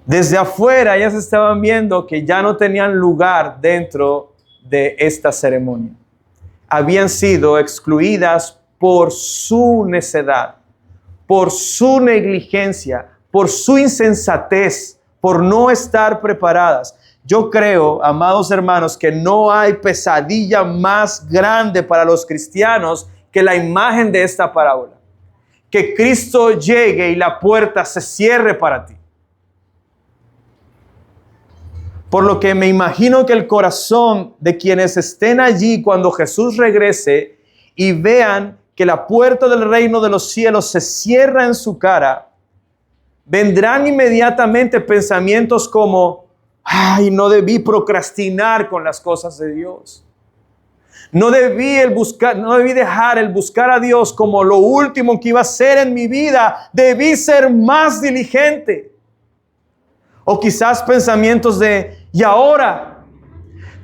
Desde afuera ellas estaban viendo que ya no tenían lugar dentro de esta ceremonia. Habían sido excluidas por su necedad, por su negligencia, por su insensatez, por no estar preparadas. Yo creo, amados hermanos, que no hay pesadilla más grande para los cristianos que la imagen de esta parábola. Que Cristo llegue y la puerta se cierre para ti. Por lo que me imagino que el corazón de quienes estén allí cuando Jesús regrese y vean que la puerta del reino de los cielos se cierra en su cara, vendrán inmediatamente pensamientos como: ay, no debí procrastinar con las cosas de Dios. No debí dejar el buscar a Dios como lo último que iba a hacer en mi vida. Debí ser más diligente. O quizás pensamientos de: ¿y ahora?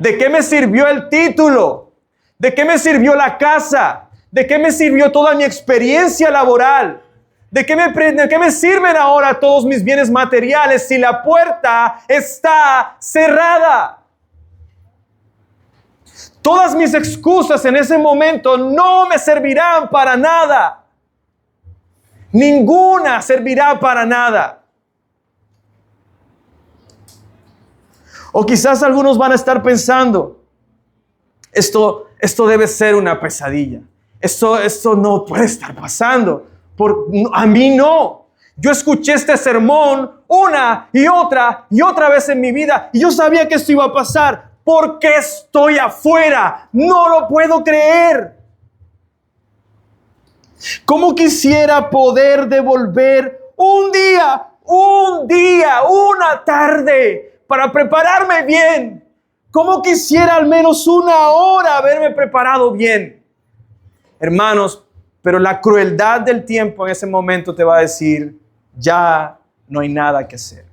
¿De qué me sirvió el título? ¿De qué me sirvió la casa? ¿De qué me sirvió toda mi experiencia laboral? ¿De qué me sirven ahora todos mis bienes materiales si la puerta está cerrada? Todas mis excusas en ese momento no me servirán para nada. Ninguna servirá para nada. O quizás algunos van a estar pensando: esto debe ser una pesadilla. Esto no puede estar pasando. A mí no. Yo escuché este sermón una y otra vez en mi vida y yo sabía que esto iba a pasar. ¿Por qué estoy afuera? No lo puedo creer. ¿Cómo quisiera poder devolver un día, una tarde para prepararme bien? ¿Cómo quisiera al menos una hora haberme preparado bien? Hermanos, pero la crueldad del tiempo en ese momento te va a decir: ya no hay nada que hacer.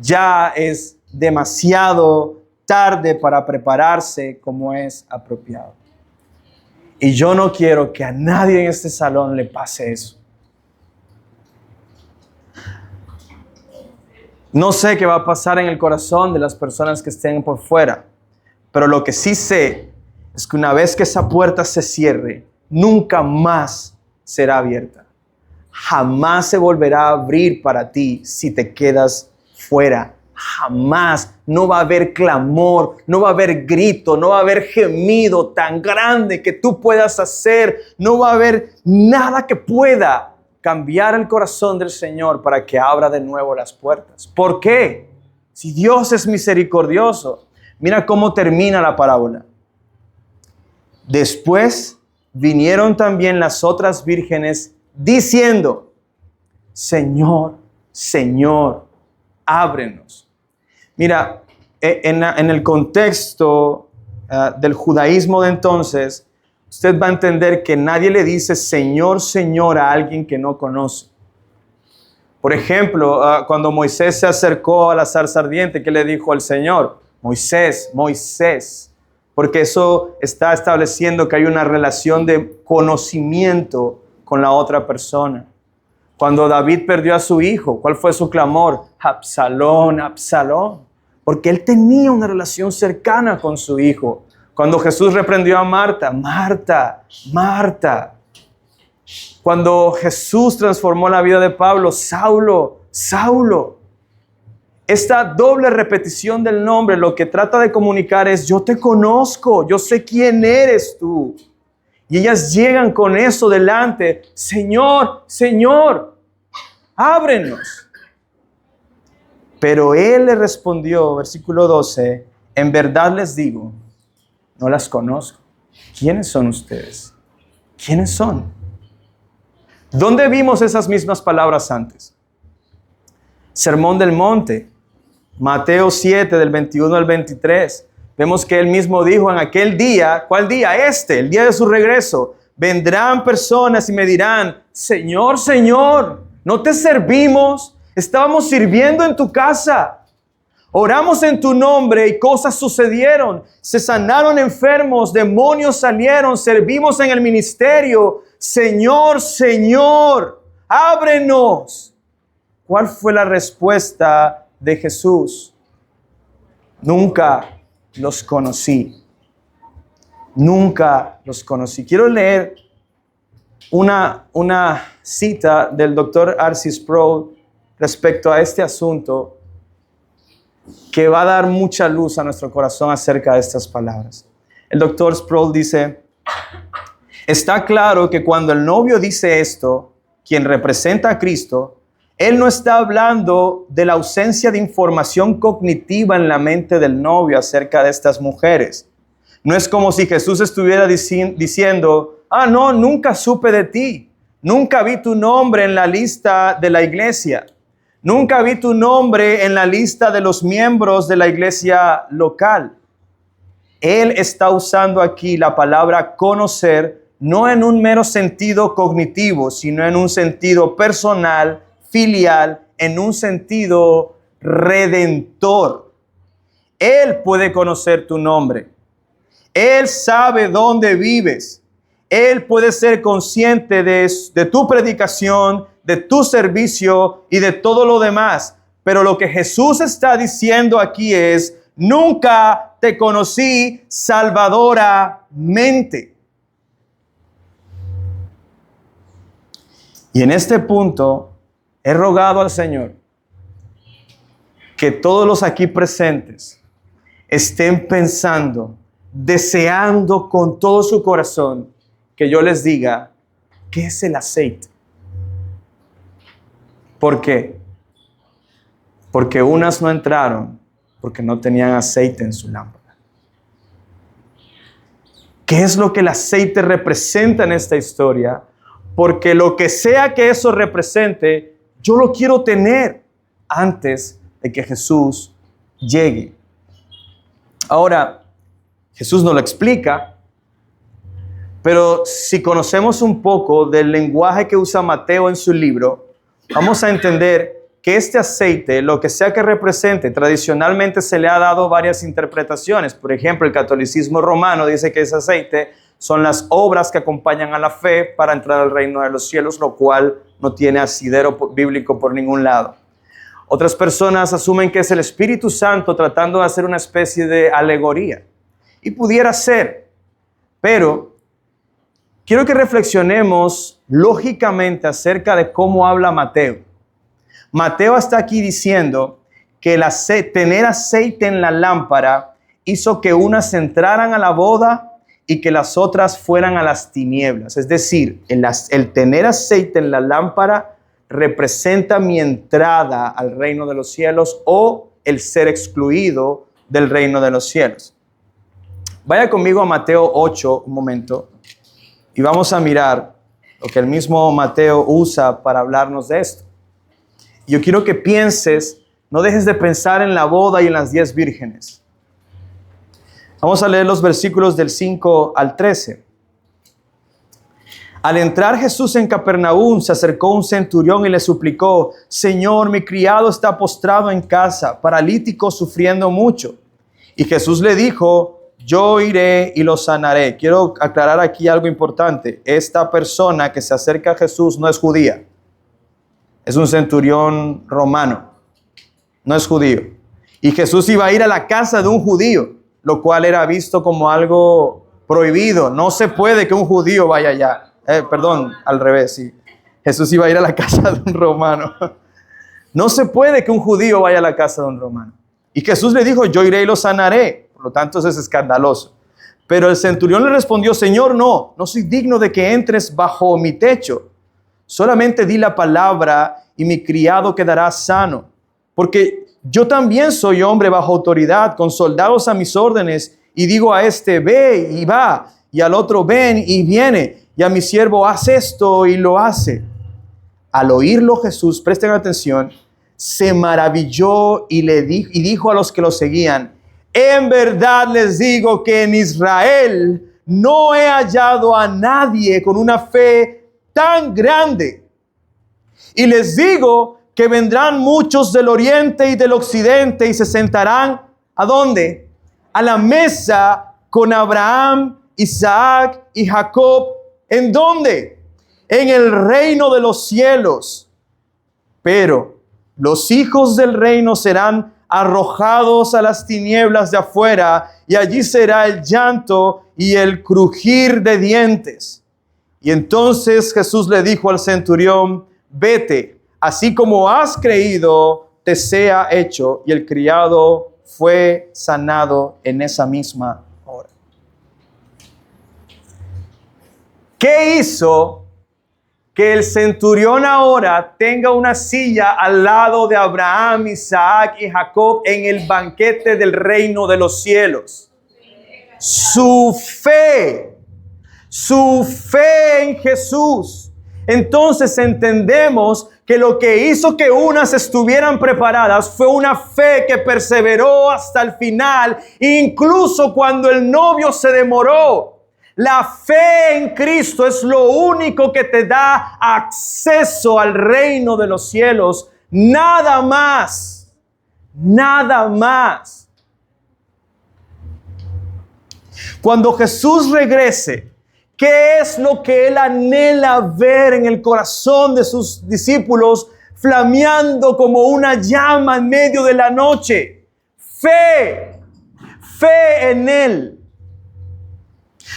Ya es demasiado tarde para prepararse como es apropiado. Y yo no quiero que a nadie en este salón le pase eso. No sé qué va a pasar en el corazón de las personas que estén por fuera, pero lo que sí sé es que una vez que esa puerta se cierre, nunca más será abierta. Jamás se volverá a abrir para ti si te quedas fuera. Jamás. No va a haber clamor, no va a haber grito, no va a haber gemido tan grande que tú puedas hacer. No va a haber nada que pueda cambiar el corazón del Señor para que abra de nuevo las puertas. ¿Por qué? Si Dios es misericordioso. Mira cómo termina la parábola. Después vinieron también las otras vírgenes diciendo: Señor, Señor, ábrenos. Mira, en el contexto del judaísmo de entonces, usted va a entender que nadie le dice Señor, Señor a alguien que no conoce. Por ejemplo, cuando Moisés se acercó a la zarza ardiente, ¿qué le dijo al Señor? Moisés, Moisés. Porque eso está estableciendo que hay una relación de conocimiento con la otra persona. Cuando David perdió a su hijo, ¿cuál fue su clamor? Absalón, Absalón. Porque él tenía una relación cercana con su hijo. Cuando Jesús reprendió a Marta, Marta, Marta. Cuando Jesús transformó la vida de Pablo, Saulo, Saulo. Esta doble repetición del nombre lo que trata de comunicar es: yo te conozco, yo sé quién eres tú. Y ellas llegan con eso delante: Señor, Señor, ábrenos. Pero él le respondió, versículo 12, en verdad les digo, no las conozco. ¿Quiénes son ustedes? ¿Quiénes son? ¿Dónde vimos esas mismas palabras antes? Sermón del Monte, Mateo 7, del 21 al 23. Vemos que él mismo dijo en aquel día, ¿cuál día? El día de su regreso. Vendrán personas y me dirán, Señor, Señor, ¿no te servimos? Estábamos sirviendo en tu casa. Oramos en tu nombre y cosas sucedieron. Se sanaron enfermos, demonios salieron, servimos en el ministerio. Señor, Señor, ábrenos. ¿Cuál fue la respuesta de Jesús? Nunca los conocí. Nunca los conocí. Quiero leer una cita del doctor R.C. Sproul respecto a este asunto que va a dar mucha luz a nuestro corazón acerca de estas palabras. El doctor Sproul dice, está claro que cuando el novio dice esto, quien representa a Cristo, él no está hablando de la ausencia de información cognitiva en la mente del novio acerca de estas mujeres. No es como si Jesús estuviera diciendo, no, nunca supe de ti. Nunca vi tu nombre en la lista de la iglesia. Nunca vi tu nombre en la lista de los miembros de la iglesia local. Él está usando aquí la palabra conocer, no en un mero sentido cognitivo, sino en un sentido personal, filial, en un sentido redentor. Él puede conocer tu nombre. Él sabe dónde vives. Él puede ser consciente de tu predicación, de tu servicio y de todo lo demás. Pero lo que Jesús está diciendo aquí es, nunca te conocí salvadoramente. Y en este punto, he rogado al Señor que todos los aquí presentes estén pensando, deseando con todo su corazón que yo les diga, ¿qué es el aceite? ¿Por qué? Porque unas no entraron porque no tenían aceite en su lámpara. ¿Qué es lo que el aceite representa en esta historia? Porque lo que sea que eso represente, yo lo quiero tener antes de que Jesús llegue. Ahora, Jesús no lo explica, pero si conocemos un poco del lenguaje que usa Mateo en su libro, vamos a entender que este aceite, lo que sea que represente, tradicionalmente se le ha dado varias interpretaciones. Por ejemplo, el catolicismo romano dice que ese aceite son las obras que acompañan a la fe para entrar al reino de los cielos, lo cual no tiene asidero bíblico por ningún lado. Otras personas asumen que es el Espíritu Santo tratando de hacer una especie de alegoría. Y pudiera ser, pero quiero que reflexionemos lógicamente acerca de cómo habla Mateo. Mateo está aquí diciendo que tener aceite en la lámpara hizo que unas entraran a la boda y que las otras fueran a las tinieblas. Es decir, el tener aceite en la lámpara representa mi entrada al reino de los cielos o el ser excluido del reino de los cielos. Vaya conmigo a Mateo 8 un momento y vamos a mirar lo que el mismo Mateo usa para hablarnos de esto. Yo quiero que pienses, no dejes de pensar en la boda y en las 10 vírgenes. Vamos a leer los versículos del 5 al 13. Al entrar Jesús en Capernaum, se acercó un centurión y le suplicó, Señor, mi criado está postrado en casa, paralítico, sufriendo mucho. Y Jesús le dijo, yo iré y lo sanaré. Quiero aclarar aquí algo importante. Esta persona que se acerca a Jesús no es judía. Es un centurión romano. No es judío. Y Jesús iba a ir a la casa de un judío, lo cual era visto como algo prohibido. No se puede que un judío vaya allá. Perdón, al revés. Sí. Jesús iba a ir a la casa de un romano. No se puede que un judío vaya a la casa de un romano. Y Jesús le dijo, yo iré y lo sanaré. Por lo tanto, eso es escandaloso. Pero el centurión le respondió, Señor, no soy digno de que entres bajo mi techo. Solamente di la palabra y mi criado quedará sano. Porque Yo también soy hombre bajo autoridad, con soldados a mis órdenes, y digo a este, ve y va, y al otro, ven y viene, y a mi siervo, haz esto y lo hace. Al oírlo Jesús, presten atención, se maravilló y dijo a los que lo seguían, en verdad les digo que en Israel no he hallado a nadie con una fe tan grande. Y les digo que vendrán muchos del oriente y del occidente y se sentarán, ¿a dónde? A la mesa con Abraham, Isaac y Jacob. ¿En dónde? En el reino de los cielos. Pero los hijos del reino serán arrojados a las tinieblas de afuera, y allí será el llanto y el crujir de dientes. Y entonces Jesús le dijo al centurión, vete, así como has creído, te sea hecho. Y el criado fue sanado en esa misma hora. ¿Qué hizo que el centurión ahora tenga una silla al lado de Abraham, Isaac y Jacob en el banquete del reino de los cielos? Su fe en Jesús. Entonces entendemos que lo que hizo que unas estuvieran preparadas fue una fe que perseveró hasta el final, incluso cuando el novio se demoró. La fe en Cristo es lo único que te da acceso al reino de los cielos. Nada más. Nada más. Cuando Jesús regrese, ¿qué es lo que Él anhela ver en el corazón de sus discípulos flameando como una llama en medio de la noche? Fe. Fe en Él.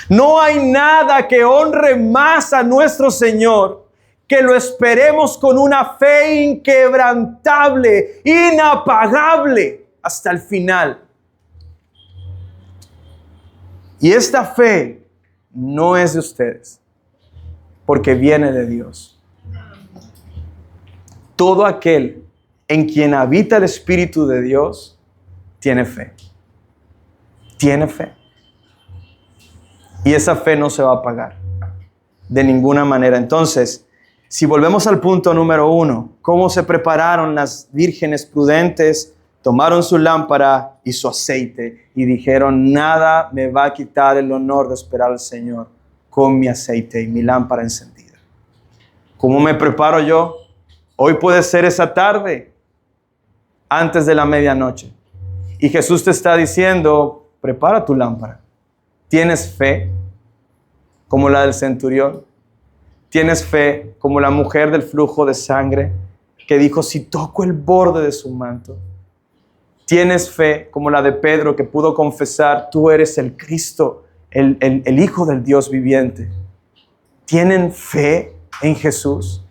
No hay nada que honre más a nuestro Señor que lo esperemos con una fe inquebrantable, inapagable hasta el final. Y esta fe no es de ustedes, porque viene de Dios. Todo aquel en quien habita el Espíritu de Dios tiene fe. Tiene fe. Y esa fe no se va a apagar de ninguna manera. Entonces, si volvemos al punto número 1, ¿cómo se prepararon las vírgenes prudentes? Tomaron su lámpara y su aceite y dijeron, nada me va a quitar el honor de esperar al Señor con mi aceite y mi lámpara encendida. ¿Cómo me preparo yo? Hoy puede ser esa tarde, antes de la medianoche. Y Jesús te está diciendo, prepara tu lámpara. ¿Tienes fe como la del centurión? ¿Tienes fe como la mujer del flujo de sangre que dijo, si toco el borde de su manto? ¿Tienes fe como la de Pedro que pudo confesar, tú eres el Cristo, el Hijo del Dios viviente? ¿Tienen fe en Jesús?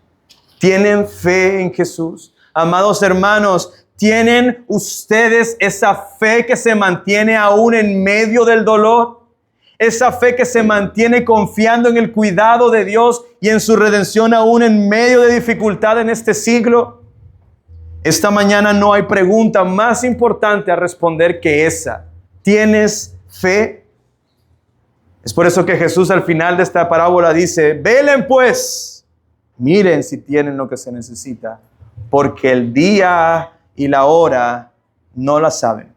¿Tienen fe en Jesús? Amados hermanos, ¿tienen ustedes esa fe que se mantiene aún en medio del dolor? Esa fe que se mantiene confiando en el cuidado de Dios y en su redención aún en medio de dificultad en este siglo. Esta mañana no hay pregunta más importante a responder que esa. ¿Tienes fe? Es por eso que Jesús al final de esta parábola dice, velen pues, miren si tienen lo que se necesita, porque el día y la hora no la saben.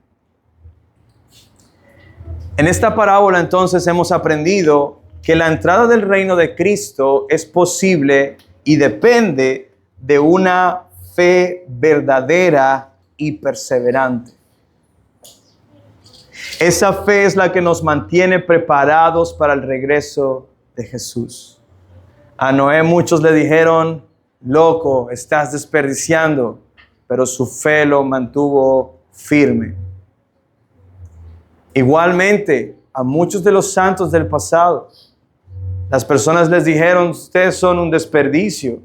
En esta parábola entonces hemos aprendido que la entrada del reino de Cristo es posible y depende de una fe verdadera y perseverante. Esa fe es la que nos mantiene preparados para el regreso de Jesús. A Noé muchos le dijeron, loco, estás desperdiciando, pero su fe lo mantuvo firme. Igualmente, a muchos de los santos del pasado, las personas les dijeron, ustedes son un desperdicio,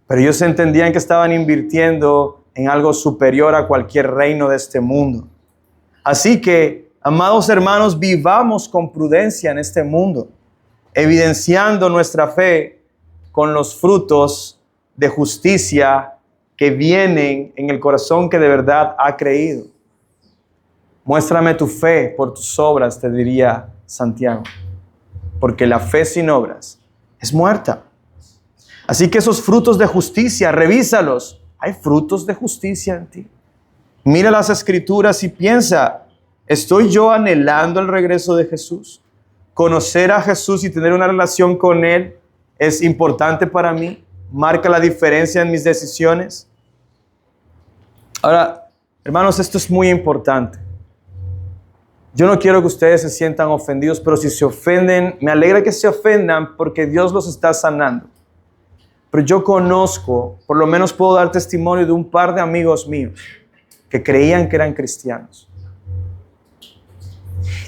pero ellos entendían que estaban invirtiendo en algo superior a cualquier reino de este mundo. Así que, amados hermanos, vivamos con prudencia en este mundo, evidenciando nuestra fe con los frutos de justicia que vienen en el corazón que de verdad ha creído. Muéstrame tu fe por tus obras, te diría Santiago, porque la fe sin obras es muerta. Así que esos frutos de justicia, revísalos. Hay frutos de justicia en ti. Mira las Escrituras y piensa, ¿estoy yo anhelando el regreso de Jesús? ¿Conocer a Jesús y tener una relación con Él es importante para mí? ¿Marca la diferencia en mis decisiones? Ahora, hermanos, esto es muy importante. Yo no quiero que ustedes se sientan ofendidos, pero si se ofenden, me alegra que se ofendan porque Dios los está sanando. Pero yo conozco, por lo menos puedo dar testimonio de un par de amigos míos que creían que eran cristianos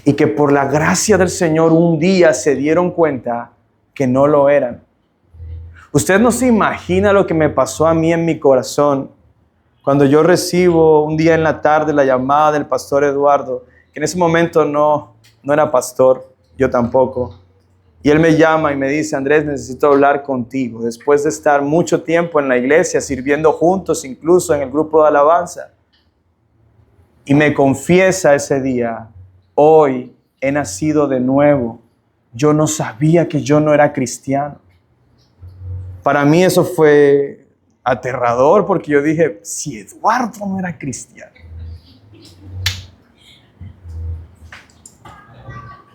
y que por la gracia del Señor un día se dieron cuenta que no lo eran. Usted no se imagina lo que me pasó a mí en mi corazón cuando yo recibo un día en la tarde la llamada del pastor Eduardo, que en ese momento no era pastor, yo tampoco. Y él me llama y me dice, Andrés, necesito hablar contigo. Después de estar mucho tiempo en la iglesia, sirviendo juntos, incluso en el grupo de alabanza. Y me confiesa ese día, hoy he nacido de nuevo. Yo no sabía que yo no era cristiano. Para mí eso fue aterrador porque yo dije, si Eduardo no era cristiano.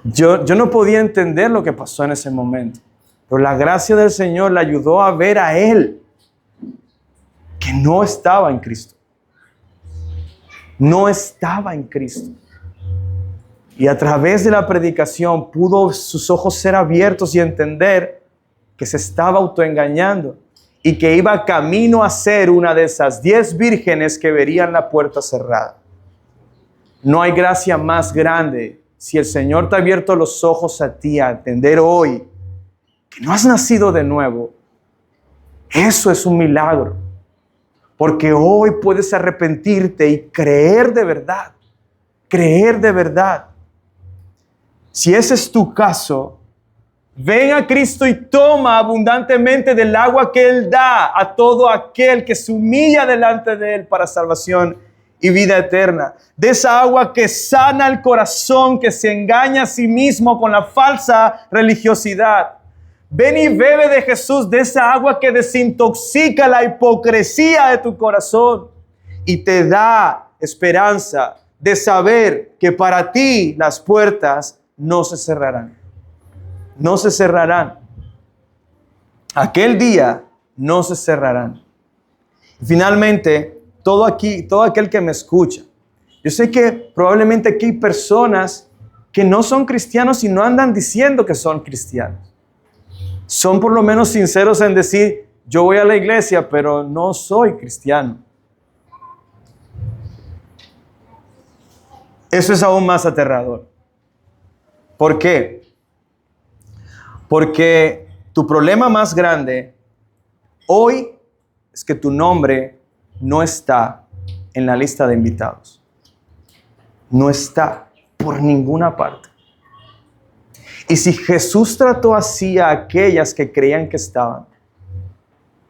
Yo no podía entender lo que pasó en ese momento, pero la gracia del Señor le ayudó a ver a él que no estaba en Cristo. No estaba en Cristo. Y a través de la predicación pudo sus ojos ser abiertos y entender que se estaba autoengañando y que iba camino a ser una de esas 10 vírgenes que verían la puerta cerrada. No hay gracia más grande. Si el Señor te ha abierto los ojos a ti a entender hoy que no has nacido de nuevo, eso es un milagro. Porque hoy puedes arrepentirte y creer de verdad. Creer de verdad. Si ese es tu caso, ven a Cristo y toma abundantemente del agua que Él da a todo aquel que se humilla delante de Él para salvación y vida eterna. De esa agua que sana el corazón, que se engaña a sí mismo con la falsa religiosidad. Ven y bebe de Jesús, de esa agua que desintoxica la hipocresía de tu corazón y te da esperanza de saber que para ti las puertas no se cerrarán. No se cerrarán. Aquel día no se cerrarán. Y finalmente, todo aquel que me escucha, yo sé que probablemente aquí hay personas que no son cristianos y no andan diciendo que son cristianos. Son por lo menos sinceros en decir, yo voy a la iglesia, pero no soy cristiano. Eso es aún más aterrador. ¿Por qué? Porque tu problema más grande hoy es que tu nombre no está en la lista de invitados. No está por ninguna parte. Y si Jesús trató así a aquellas que creían que estaban,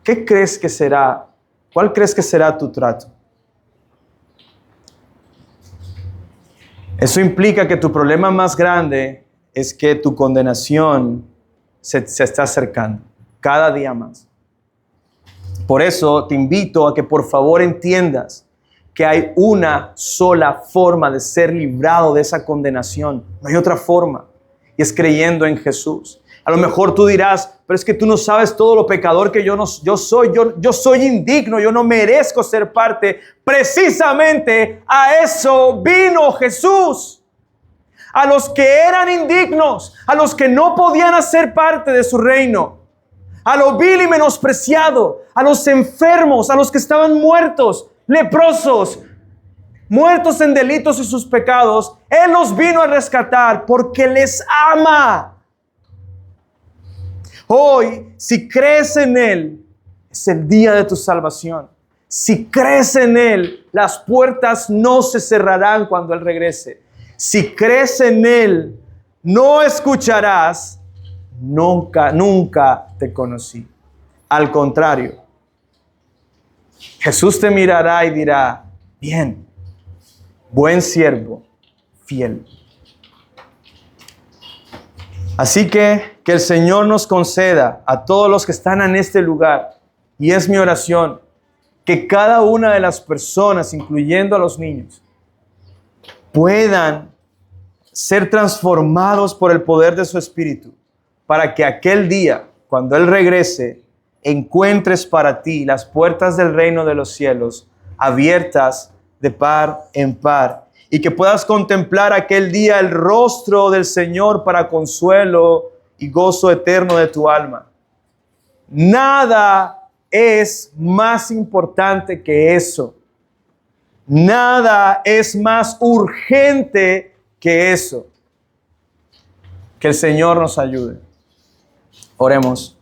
¿qué crees que será? ¿Cuál crees que será tu trato? Eso implica que tu problema más grande es que tu condenación se está acercando cada día más. Por eso te invito a que por favor entiendas que hay una sola forma de ser librado de esa condenación. No hay otra forma. Y es creyendo en Jesús. A lo mejor tú dirás, pero es que tú no sabes todo lo pecador que yo soy. Yo soy indigno, yo no merezco ser parte. Precisamente a eso vino Jesús. A los que eran indignos, a los que no podían hacer parte de su reino, a lo vil y menospreciado, a los enfermos, a los que estaban muertos, leprosos, muertos en delitos y sus pecados. Él los vino a rescatar porque les ama. Hoy, si crees en Él, es el día de tu salvación. Si crees en Él, las puertas no se cerrarán cuando Él regrese. Si crees en Él, no escucharás, nunca te conocí. Al contrario, Jesús te mirará y dirá, bien, buen siervo, fiel. Así que el Señor nos conceda a todos los que están en este lugar, y es mi oración, que cada una de las personas, incluyendo a los niños, puedan ser transformados por el poder de su Espíritu, para que aquel día, cuando Él regrese, encuentres para ti las puertas del reino de los cielos abiertas de par en par, y que puedas contemplar aquel día el rostro del Señor para consuelo y gozo eterno de tu alma. Nada es más importante que eso. Nada es más urgente que eso. Que el Señor nos ayude. Oremos.